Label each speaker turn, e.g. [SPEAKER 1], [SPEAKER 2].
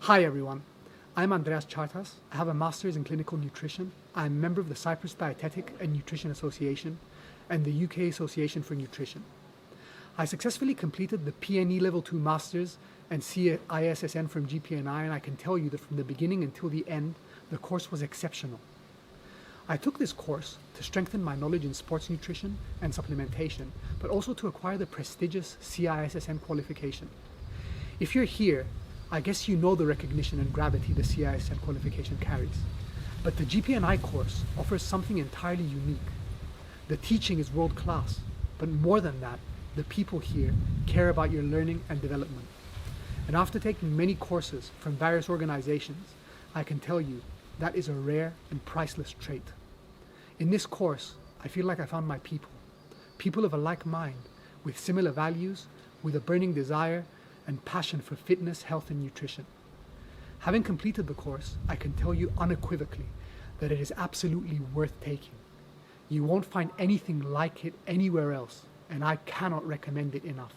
[SPEAKER 1] Hi everyone, I'm Andreas Tsiartas. I have a master's in clinical nutrition. I'm a member of the Cyprus Dietetic and Nutrition Association and the UK Association for Nutrition. I successfully completed the GPNi Level 2 Masters and ISSN from GPNi, and I can tell you that from the beginning until the end, the course was exceptional. I took this course to strengthen my knowledge in sports nutrition and supplementation, but also to acquire the prestigious CISSN qualification. If you're here, I guess you know the recognition and gravity the CISSN qualification carries. But the GPNi course offers something entirely unique. The teaching is world class, but more than that, the people here care about your learning and development. And after taking many courses from various organizations, I can tell you that is a rare and priceless trait. In this course, I feel like I found my people of a like mind, with similar values, with a burning desire and passion for fitness, health and nutrition. Having completed the course, I can tell you unequivocally that it is absolutely worth taking. You won't find anything like it anywhere else, and I cannot recommend it enough.